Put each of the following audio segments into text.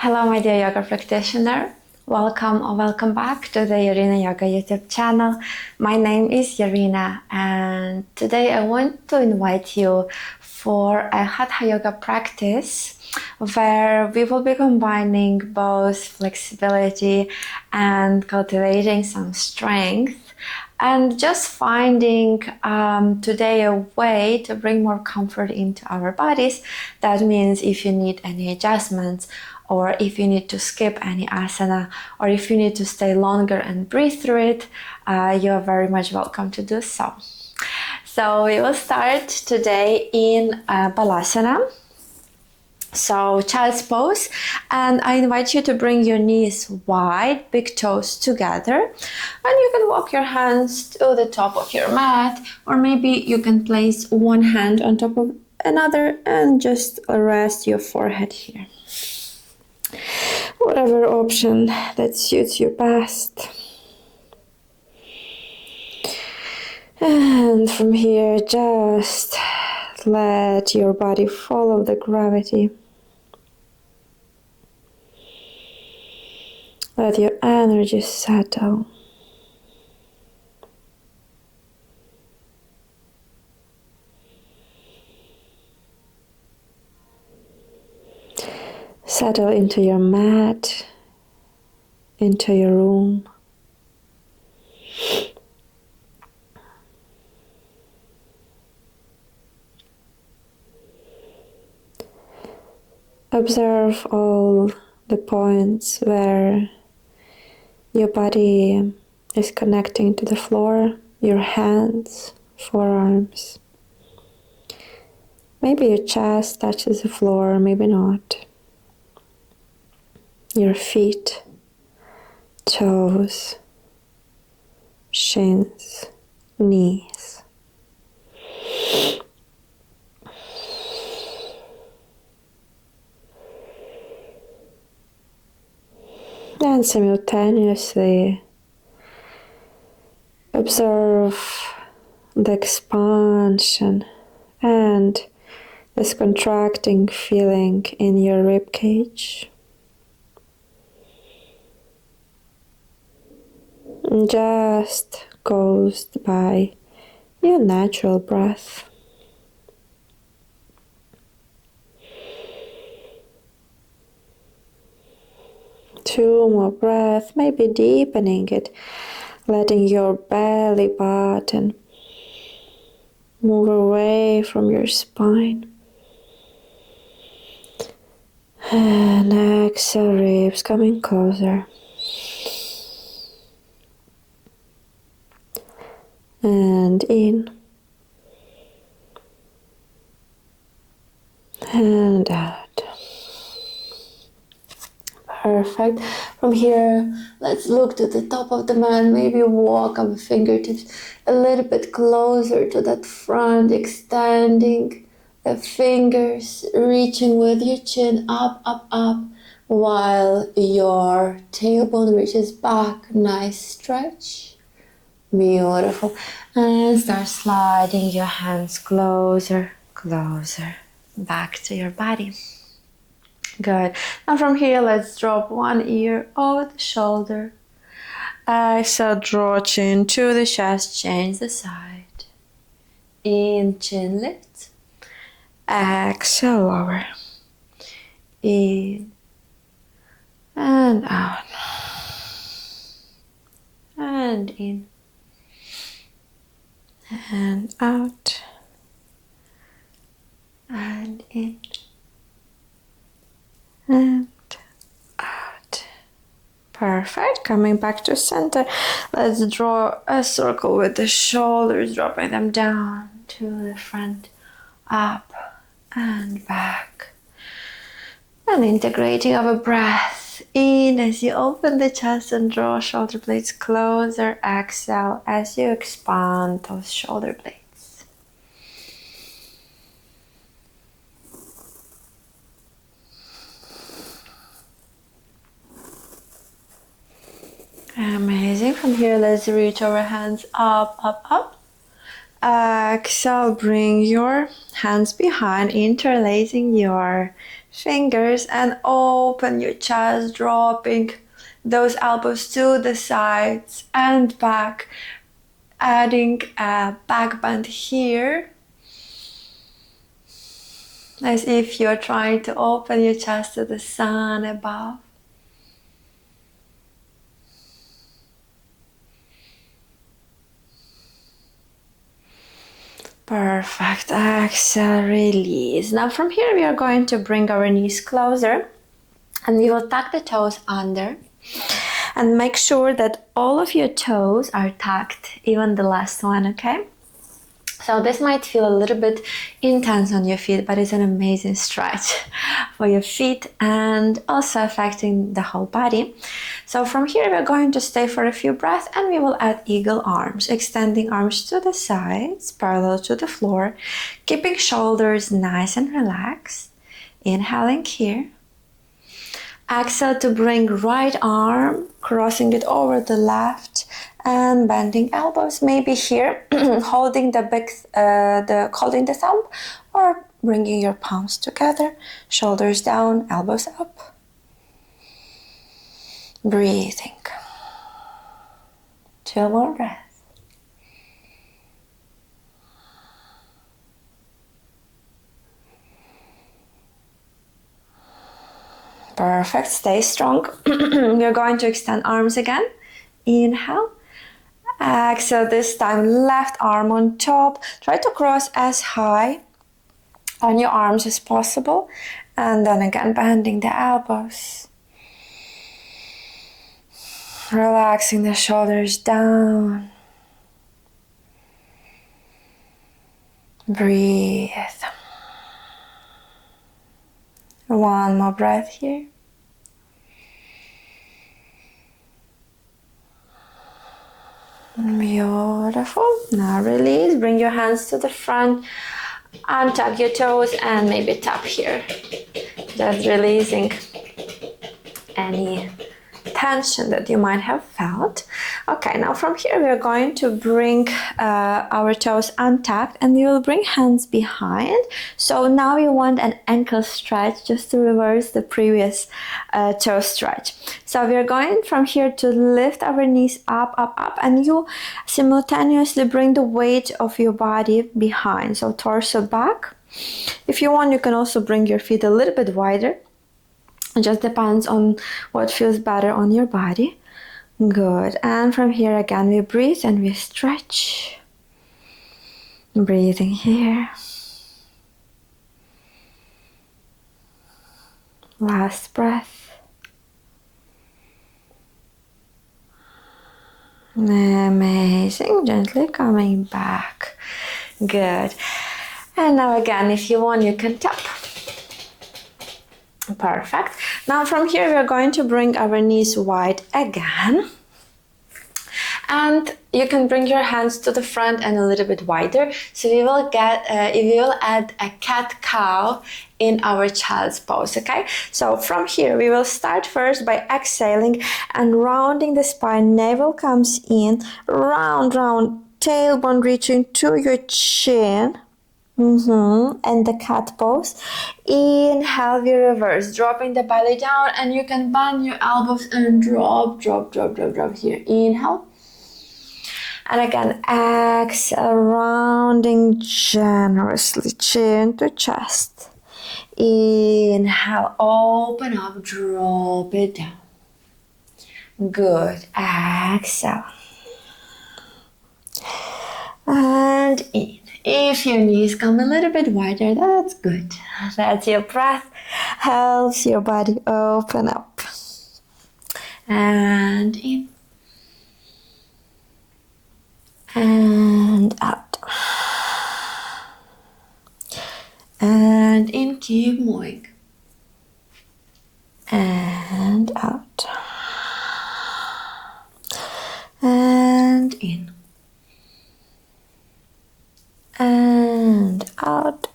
Hello, my dear yoga practitioner. Welcome or welcome back to the Yaryna Yoga YouTube channel. My name is Yaryna, and today I want to invite you for a hatha yoga practice where we will be combining both flexibility and cultivating some strength, and just finding today a way to bring more comfort into our bodies. That means if you need any adjustments, or if you need to skip any asana, or if you need to stay longer and breathe through it, you are very much welcome to do so. So we will start today in Balasana. So child's pose, and I invite you to bring your knees wide, big toes together, and you can walk your hands to the top of your mat, or maybe you can place one hand on top of another and just rest your forehead here. Whatever option that suits you best. And from here, just let your body follow the gravity. Let your energy settle. Settle into your mat, into your room. Observe all the points where your body is connecting to the floor, your hands, forearms. Maybe your chest touches the floor, maybe not. Your feet, toes, shins, knees. And simultaneously observe the expansion and this contracting feeling in your rib cage. And just goes by your natural breath. Two more breaths, maybe deepening it, letting your belly button move away from your spine. And exhale, ribs coming closer. And in. And out. Perfect. From here, let's look to the top of the mat. Maybe walk our fingertips a little bit closer to that front, extending the fingers, reaching with your chin up, up, up, while your tailbone reaches back. Nice stretch. Beautiful. And start sliding your hands closer, closer, back to your body. Good. Now from here, let's drop one ear over the shoulder. Exhale, draw chin to the chest, change the side. In, chin lift. Exhale, lower. In and out. And in. And out. And in. And out. Perfect. Coming back to center. Let's draw a circle with the shoulders, dropping them down to the front, up and back. And integrating our breath in as you open the chest and draw shoulder blades closer. Exhale as you expand those shoulder blades. Amazing. From here, let's reach our hands up, up, up. Exhale, bring your hands behind, interlacing your fingers and open your chest, dropping those elbows to the sides and back, adding a back bend here, as if you're trying to open your chest to the sun above. Perfect. Exhale, release. Now from here we are going to bring our knees closer and we will tuck the toes under and make sure that all of your toes are tucked, even the last one, okay? So this might feel a little bit intense on your feet, but it's an amazing stretch for your feet and also affecting the whole body. So from here we're going to stay for a few breaths and we will add eagle arms, extending arms to the sides, parallel to the floor, keeping shoulders nice and relaxed. Inhaling here. Exhale to bring right arm, crossing it over the left and bending elbows. Maybe here, holding holding the thumb, or bringing your palms together, shoulders down, elbows up. Breathing. 2 more breaths. Perfect. Stay strong. We're going to extend arms again. Inhale. Exhale. This time, left arm on top. Try to cross as high on your arms as possible. And then again, bending the elbows. Relaxing the shoulders down. Breathe. 1 more breath here. Beautiful. Now release. Bring your hands to the front. Untuck your toes and maybe tap here. Just releasing any tension that you might have felt. Okay, now from here we're going to bring our toes untucked and we will bring hands behind. So now we want an ankle stretch just to reverse the previous toe stretch. So we're going from here to lift our knees up, up, up, and you simultaneously bring the weight of your body behind. So torso back. If you want, you can also bring your feet a little bit wider. It just depends on what feels better on your body. Good. And from here again, we breathe and we stretch. Breathing here. Last breath. Amazing. Gently coming back. Good. And now again, if you want, you can tap. Perfect. Now from here we are going to bring our knees wide again. And you can bring your hands to the front and a little bit wider. So we will add a cat-cow in our child's pose, okay? So from here we will start first by exhaling and rounding the spine. Navel comes in, round, round, tailbone reaching to your chin. And the cat pose. Inhale, we reverse, dropping the belly down, and you can bend your elbows and drop here. Inhale. And again, exhale, rounding generously, chin to chest. Inhale, open up, drop it down. Good. Exhale. And in. If your knees come a little bit wider, that's good. That's your breath. Helps your body open up. And in. And out. And in, keep moving. And out. And in. And out.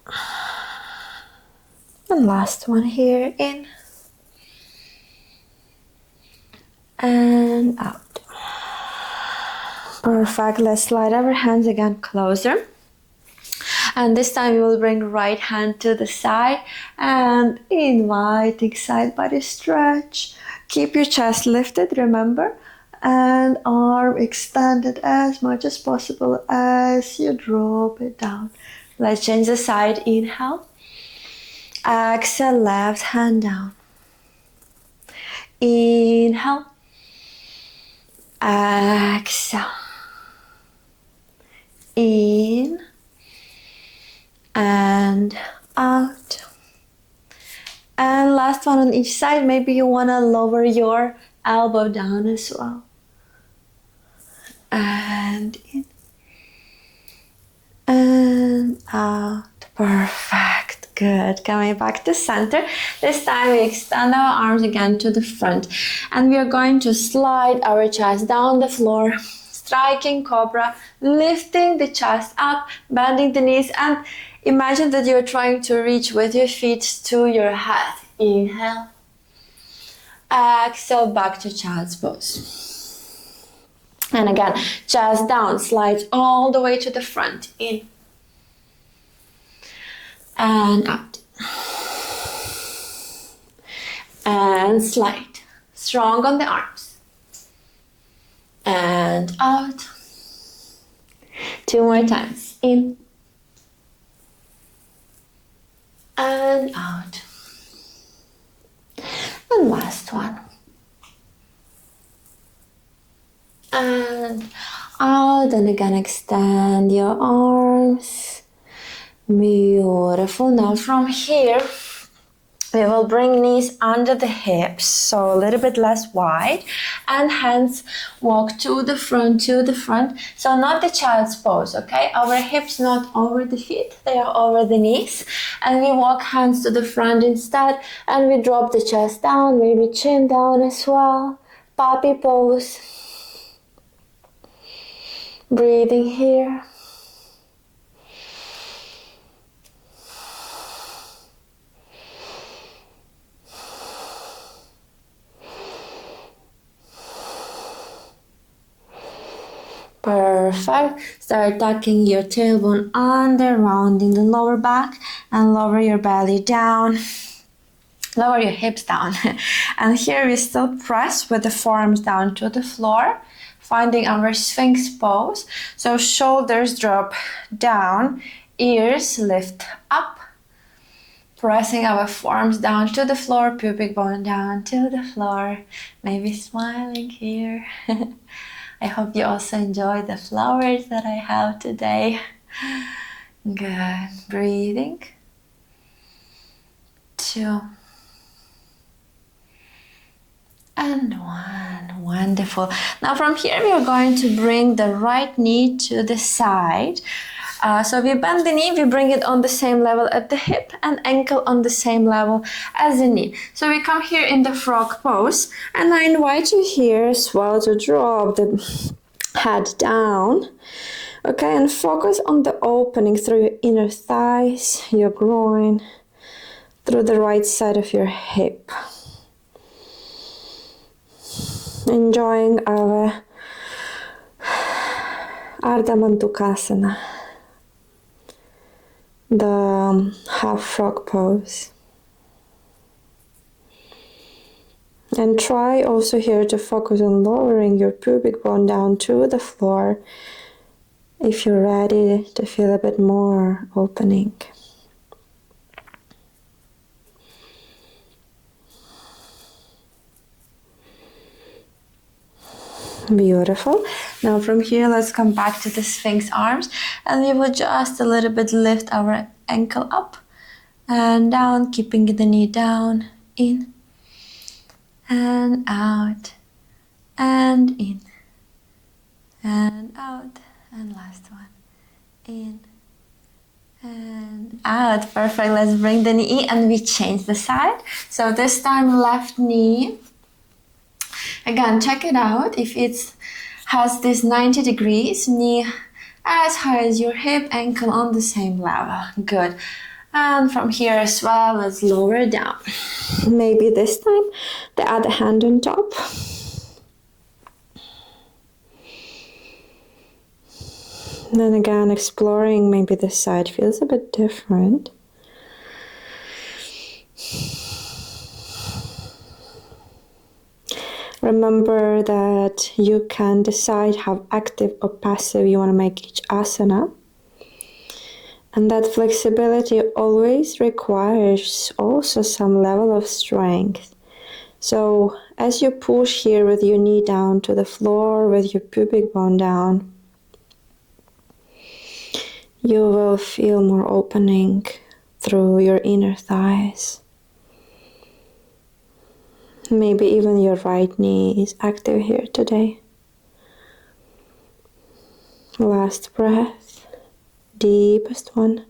And last one here, in. And out. Perfect. Let's slide our hands again closer. And this time you will bring right hand to the side and inviting side body stretch. Keep your chest lifted, remember, and arm extended as much as possible as you drop it down. Let's change the side. Inhale. Exhale, left hand down. Inhale. Exhale. In and out. And last one on each side. Maybe you want to lower your elbow down as well. And in and out. Perfect. Good. Coming back to center. This time we extend our arms again to the front. And we are going to slide our chest down the floor. Striking cobra. Lifting the chest up. Bending the knees. And imagine that you're trying to reach with your feet to your head. Inhale. Exhale, back to child's pose. And again, chest down, slides all the way to the front. In. And out. And slide. Strong on the arms. And out. 2 more times. In. And out. And last one. And out. And again, extend your arms. Beautiful. Now from here, we will bring knees under the hips, so a little bit less wide, and hands walk to the front, so not the child's pose, okay? Our hips not over the feet, they are over the knees, and we walk hands to the front instead, and we drop the chest down, maybe chin down as well, puppy pose, breathing here. Perfect. Start tucking your tailbone under, rounding the lower back, and lower your belly down. Lower your hips down. And here we still press with the forearms down to the floor, finding our Sphinx pose. So shoulders drop down, ears lift up, pressing our forearms down to the floor, pubic bone down to the floor. Maybe smiling here. I hope you also enjoy the flowers that I have today. Good. Breathing. 2. And 1. Wonderful. Now from here we are going to bring the right knee to the side. So we bend the knee, we bring it on the same level at the hip, and ankle on the same level as the knee. So we come here in the frog pose, and I invite you here as well to drop the head down. Okay, and focus on the opening through your inner thighs, your groin, through the right side of your hip. Enjoying our Ardha Mandukasana, the half frog pose. And try also here to focus on lowering your pubic bone down to the floor if you're ready to feel a bit more opening. Beautiful. Now from here, let's come back to the Sphinx arms, and we will just a little bit lift our ankle up and down, keeping the knee down, in and out, and in and out, and last one, in and out. Perfect. Let's bring the knee in, and we change the side. So this time left knee. Again, check it out. If it has this 90 degrees, knee as high as your hip, ankle on the same level. Good. And from here as well, let's lower down. Maybe this time the other hand on top. And then again, exploring, maybe this side feels a bit different. Remember that you can decide how active or passive you want to make each asana. And that flexibility always requires also some level of strength. So as you push here with your knee down to the floor, with your pubic bone down, you will feel more opening through your inner thighs. Maybe even your right knee is active here today. Last breath, deepest one.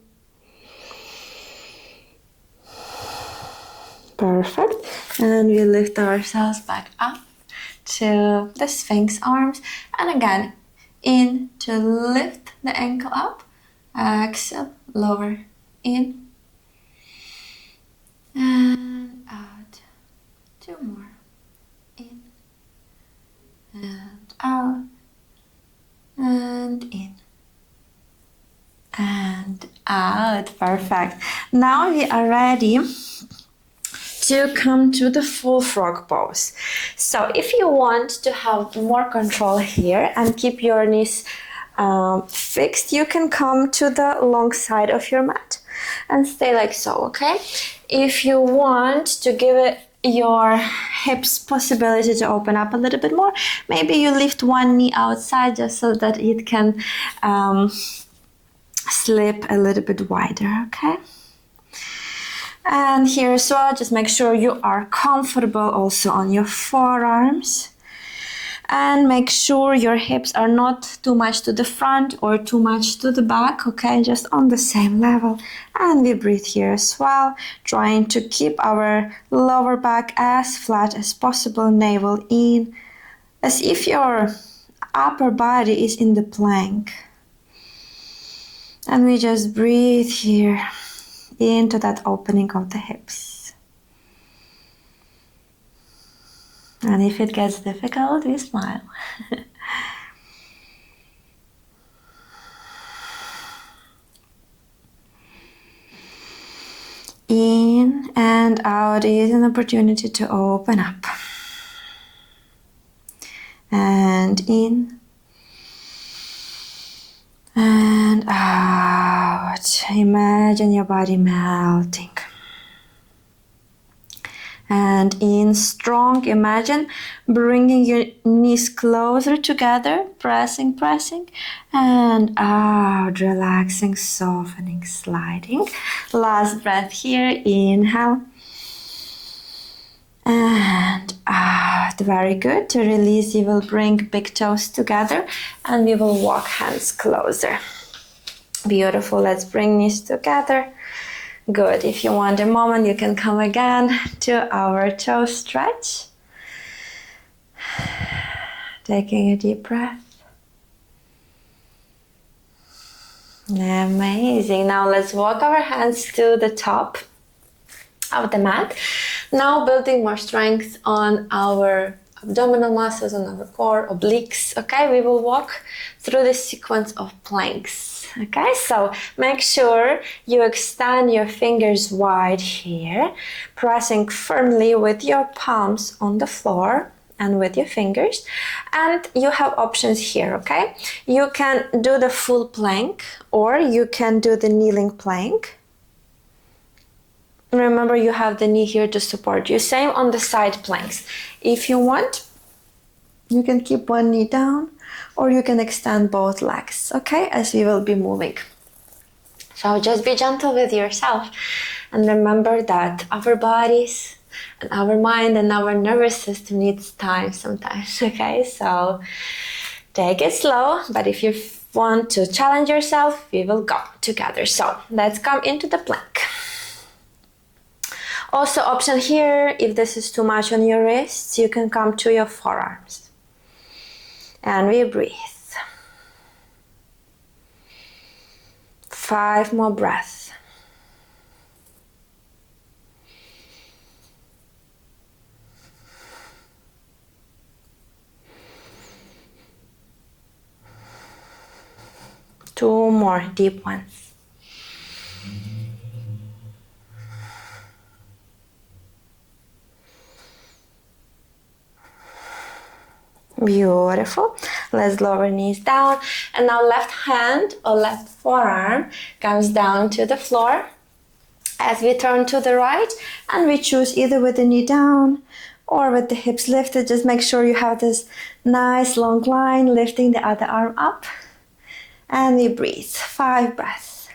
Perfect. And we lift ourselves back up to the Sphinx arms. And again, in to lift the ankle up. Exhale, lower, in. And out. Two more. In. And out. And in. And out. Perfect. Now we are ready to come to the full frog pose. So if you want to have more control here and keep your knees fixed, you can come to the long side of your mat and stay like so, okay? If you want to give it your hips possibility to open up a little bit more, maybe you lift one knee outside just so that it can slip a little bit wider, okay? And here as well, just make sure you are comfortable also on your forearms. And make sure your hips are not too much to the front or too much to the back, okay? Just on the same level. And we breathe here as well, trying to keep our lower back as flat as possible, navel in, as if your upper body is in the plank. And we just breathe here into that opening of the hips. And if it gets difficult, we smile. In and out is an opportunity to open up. And in and out. Imagine your body melting. And in, strong, imagine bringing your knees closer together, pressing, and out, relaxing, softening, sliding. Last breath here, inhale, and out. Very good. To release, you will bring big toes together, and we will walk hands closer. Beautiful. Let's bring knees together. Good. If you want a moment, you can come again to our toe stretch. Taking a deep breath. Amazing. Now let's walk our hands to the top of the mat. Now building more strength on our abdominal muscles, on our core, obliques. Okay, we will walk through this sequence of planks. Okay, so make sure you extend your fingers wide here, pressing firmly with your palms on the floor and with your fingers. And you have options here, okay? You can do the full plank or you can do the kneeling plank. Remember, you have the knee here to support you. Same on the side planks. If you want, you can keep one knee down or you can extend both legs, okay, as we will be moving. So just be gentle with yourself and remember that our bodies and our mind and our nervous system needs time sometimes, okay? So take it slow, but if you want to challenge yourself, we will go together. So let's come into the plank. Also option here, if this is too much on your wrists, you can come to your forearms. And we breathe. 5 more breaths. 2 more deep ones. Beautiful. Let's lower knees down. And now left hand or left forearm comes down to the floor as we turn to the right, and we choose either with the knee down or with the hips lifted. Just make sure you have this nice long line, lifting the other arm up. And we breathe. 5 breaths.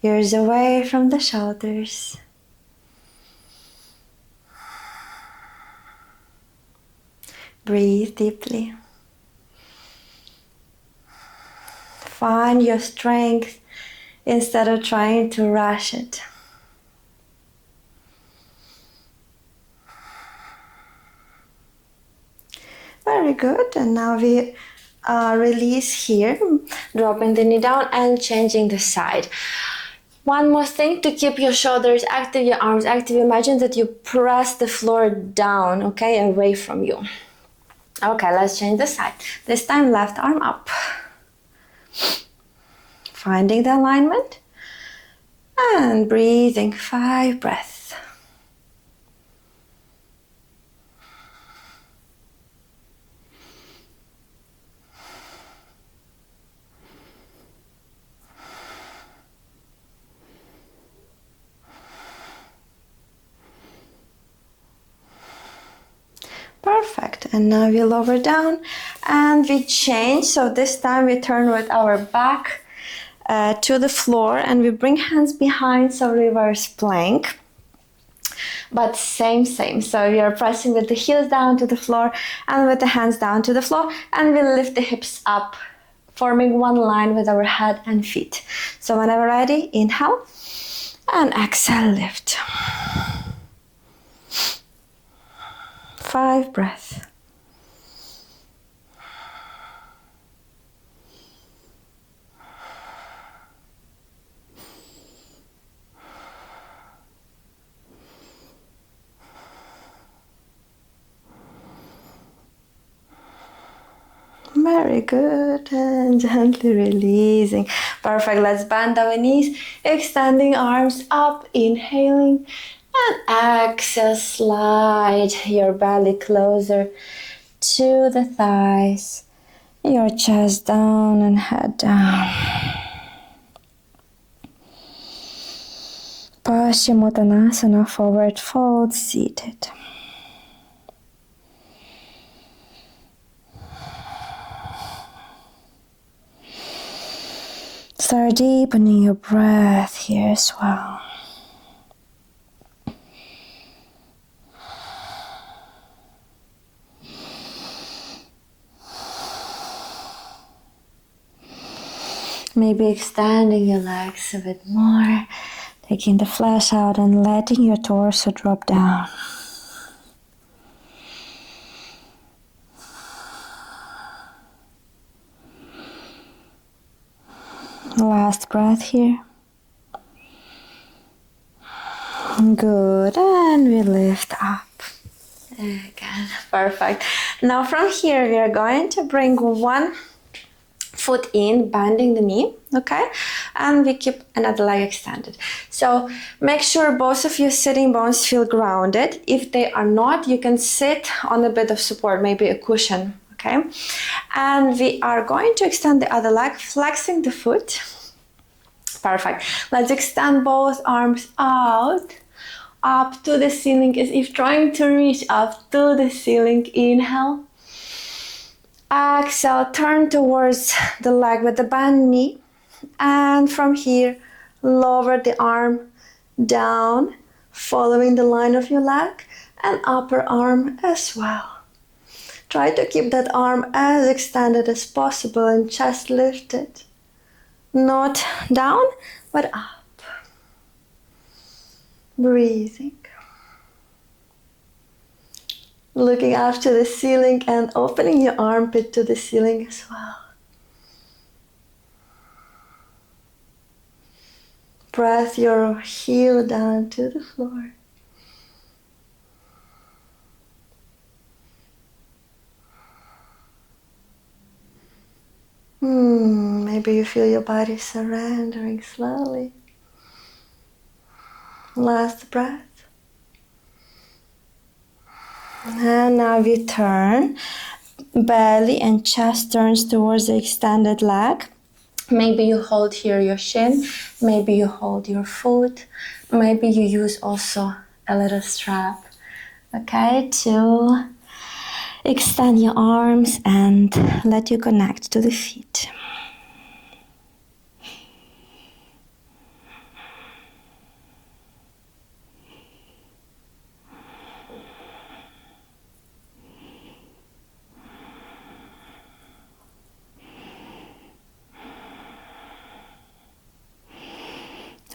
Ears away from the shoulders. Breathe deeply. Find your strength instead of trying to rush it. Very good. And now we release here, dropping the knee down and changing the side. One more thing to keep your shoulders active, your arms active. Imagine that you press the floor down, okay, away from you. Okay, let's change the side. This time left arm up. Finding the alignment and breathing. 5 breaths. Perfect. And now we lower down and we change. So this time we turn with our back to the floor and we bring hands behind, so reverse plank. But same. So we are pressing with the heels down to the floor and with the hands down to the floor, and we lift the hips up, forming one line with our head and feet. So whenever ready, inhale and exhale, lift. 5 breaths. Very good. And gently releasing. Perfect. Let's bend our knees, extending arms up, inhaling, and exhale, slide your belly closer to the thighs, your chest down and head down. Paschimottanasana, forward fold, seated. Start deepening your breath here as well. Maybe extending your legs a bit more, taking the flesh out and letting your torso drop down. Last breath here. Good, and we lift up. Again, perfect. Now from here we are going to bring one foot in, bending the knee, okay? And we keep another leg extended. So make sure both of your sitting bones feel grounded. If they are not, you can sit on a bit of support, maybe a cushion, okay? And we are going to extend the other leg, flexing the foot. Perfect. Let's extend both arms out, up to the ceiling, as if trying to reach up to the ceiling. Inhale. Exhale, turn towards the leg with the bent knee. And from here, lower the arm down, following the line of your leg, and upper arm as well. Try to keep that arm as extended as possible and chest lifted. Not down, but up. Breathing. Looking up to the ceiling and opening your armpit to the ceiling as well. Press your heel down to the floor. Maybe you feel your body surrendering slowly. Last breath. And now we turn. Belly and chest turns towards the extended leg. Maybe you hold here your shin. Maybe you hold your foot. Maybe you use also a little strap. Okay, to extend your arms and let you connect to the feet.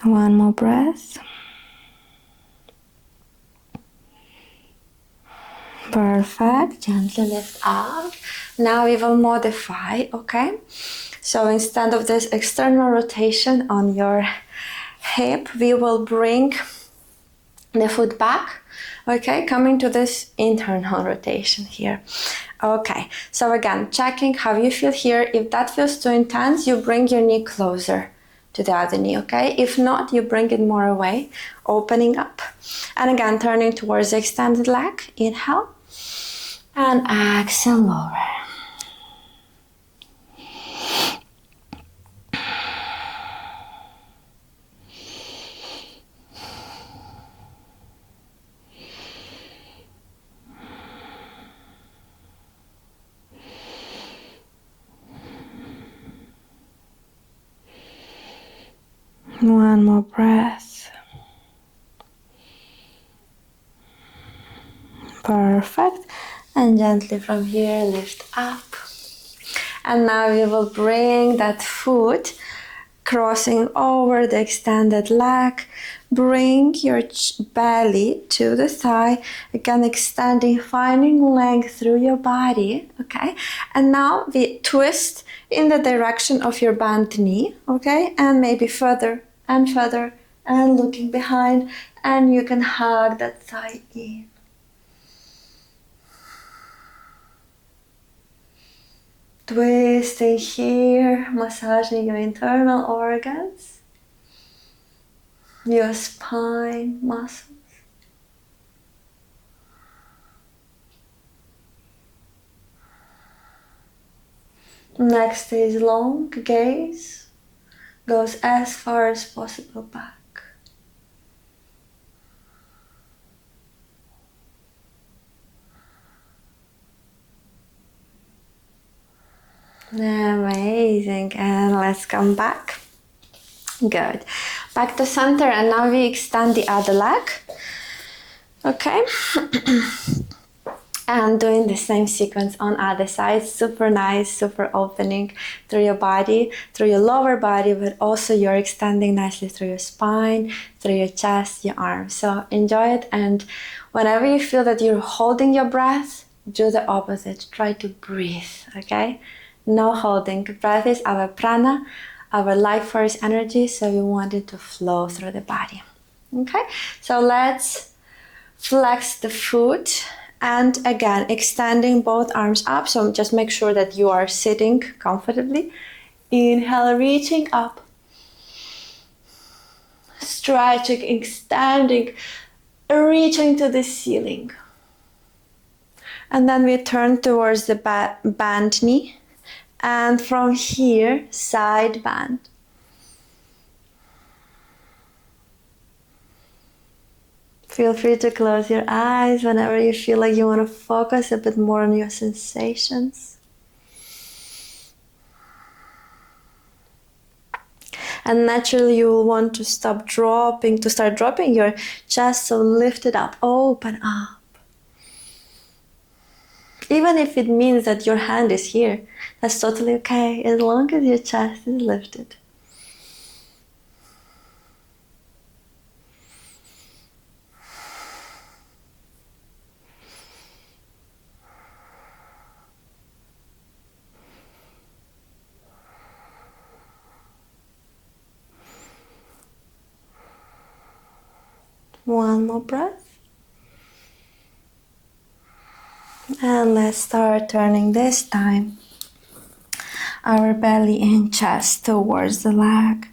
One more breath. Perfect. Gently lift up. Now we will modify, okay? So instead of this external rotation on your hip, we will bring the foot back, okay? Coming to this internal rotation here. Okay, so again, checking how you feel here. If that feels too intense, you bring your knee closer to the other knee, okay? If not, you bring it more away, opening up. And again, turning towards the extended leg. Inhale. And exhale, lower. One more breath. Perfect. And gently from here, lift up. And now we will bring that foot crossing over the extended leg. Bring your belly to the thigh. Again, extending, finding length through your body. Okay. And now we twist in the direction of your bent knee. Okay. And maybe further and further and looking behind. And you can hug that thigh in. Twisting here, massaging your internal organs, your spine muscles. Next is long gaze, goes as far as possible back. Amazing, and let's come back. Good. Back to center, and now we extend the other leg. Okay. And doing the same sequence on other side. Super nice, super opening through your body, through your lower body, but also you're extending nicely through your spine, through your chest, your arms. So enjoy it, and whenever you feel that you're holding your breath, do the opposite. Try to breathe, okay? No holding. Breath is our prana, our life force energy, so we want it to flow through the body. Okay, so let's flex the foot, and again, extending both arms up. So just make sure that you are sitting comfortably. Inhale, reaching up. Stretching, extending, reaching to the ceiling. And then we turn towards the bent knee. And from here, side bend. Feel free to close your eyes whenever you feel like you want to focus a bit more on your sensations. And naturally you will want to start dropping your chest, so lift it up, open up. Even if it means that your hand is here, that's totally okay, as long as your chest is lifted. One more breath. And let's start turning this time our belly and chest towards the leg,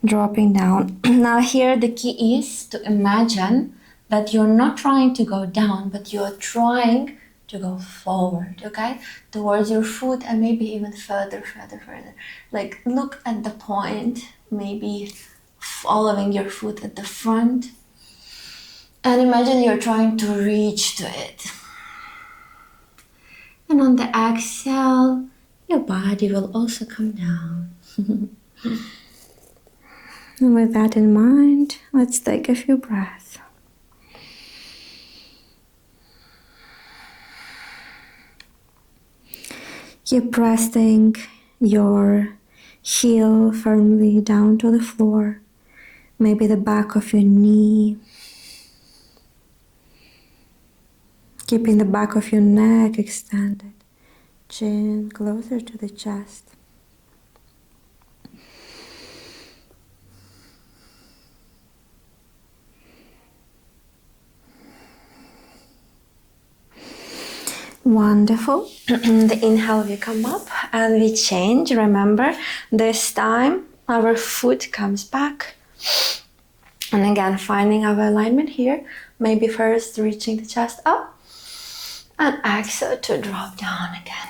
dropping down. Now here the key is to imagine that you're not trying to go down, but you're trying to go forward, okay? Towards your foot and maybe even further. Like look at the point, maybe following your foot at the front. And imagine you're trying to reach to it. And on the exhale, your body will also come down. And with that in mind, let's take a few breaths. Keep resting your heel firmly down to the floor, maybe the back of your knee. Keeping the back of your neck extended, chin closer to the chest. Wonderful. The inhale, we come up and we change. Remember, this time our foot comes back. And again, finding our alignment here. Maybe first reaching the chest up. And exhale to drop down again.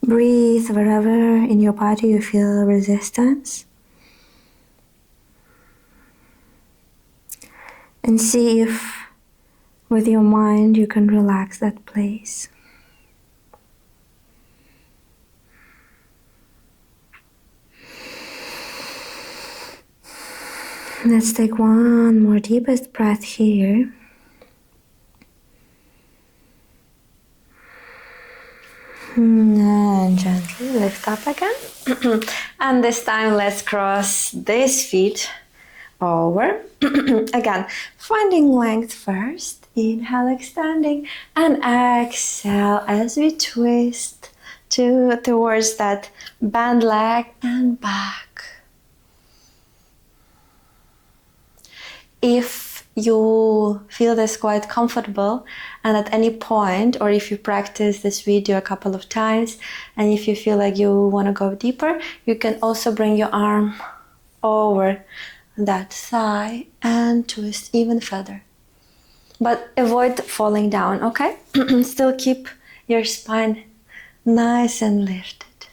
Breathe wherever in your body you feel resistance. And see if with your mind you can relax that place. Let's take one more deepest breath here. And gently lift up again. And this time let's cross these feet over. Again, finding length first. Inhale, extending. And exhale as we twist towards that bent leg and back. If you feel this quite comfortable and at any point, or if you practice this video a couple of times and if you feel like you want to go deeper, you can also bring your arm over that thigh and twist even further. But avoid falling down, okay? Still keep your spine nice and lifted.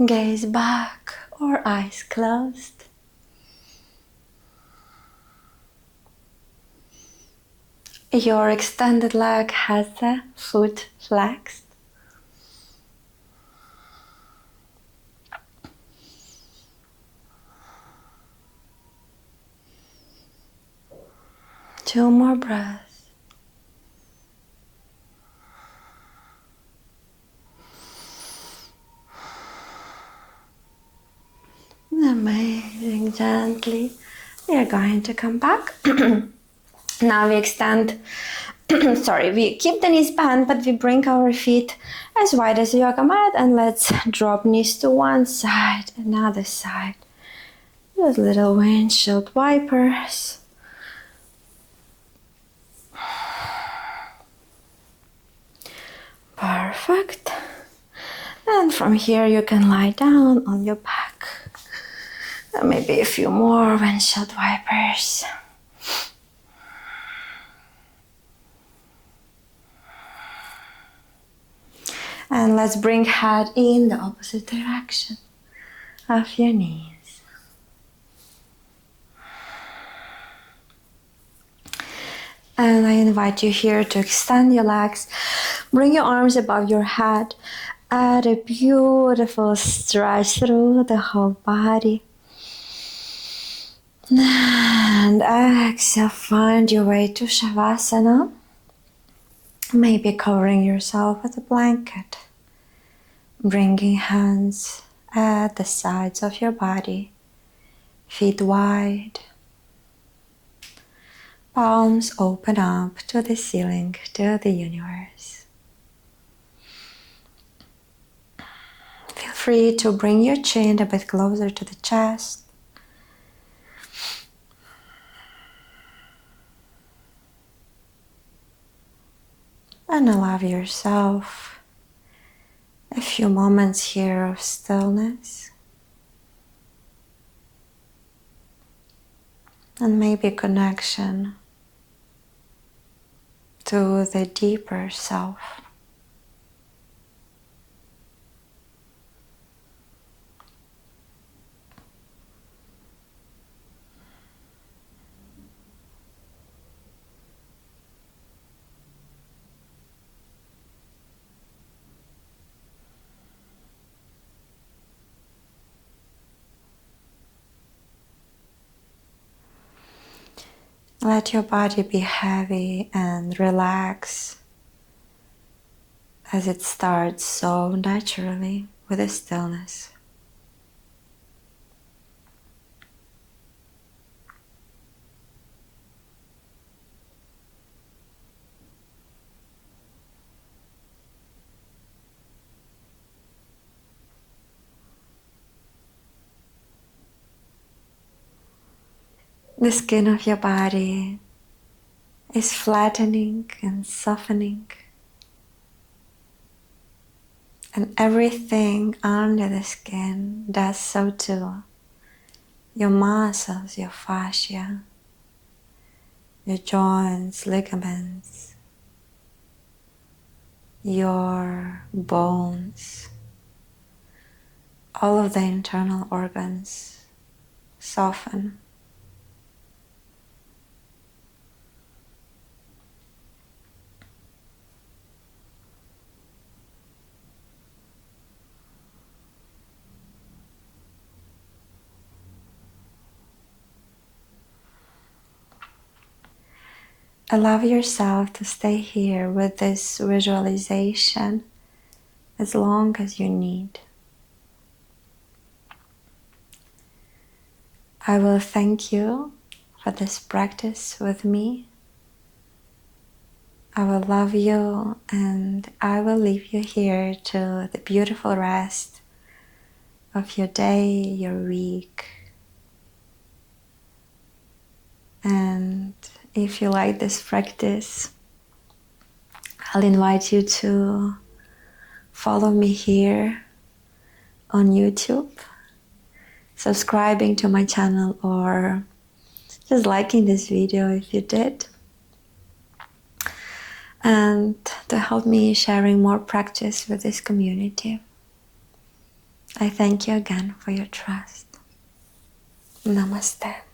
Gaze back or eyes closed. Your extended leg has the foot flexed. Two more breaths. Amazing. Gently, we are going to come back. Now we extend, we keep the knees bent, but we bring our feet as wide as a yoga mat and let's drop knees to one side, another side. Those little windshield wipers. Perfect. And from here you can lie down on your back. And maybe a few more windshield wipers. And let's bring head in the opposite direction of your knees. And I invite you here to extend your legs. Bring your arms above your head. Add a beautiful stretch through the whole body. And exhale, find your way to Shavasana. Maybe covering yourself with a blanket. Bringing hands at the sides of your body. Feet wide. palms open up to the ceiling, to the universe. Feel free to bring your chin a bit closer to the chest. And allow yourself a few moments here of stillness. And maybe connection to the deeper self. Let your body be heavy and relax as it starts so naturally with the stillness. The skin of your body is flattening and softening, and everything under the skin does so too. Your muscles, your fascia, your joints, ligaments, your bones, all of the internal organs soften. Allow yourself to stay here with this visualization as long as you need. I will thank you for this practice with me. I will love you and I will leave you here to the beautiful rest of your day, your week. And if you like this practice, I'll invite you to follow me here on YouTube, subscribing to my channel, or just liking this video if you did. And to help me sharing more practice with this community. I thank you again for your trust. Namaste.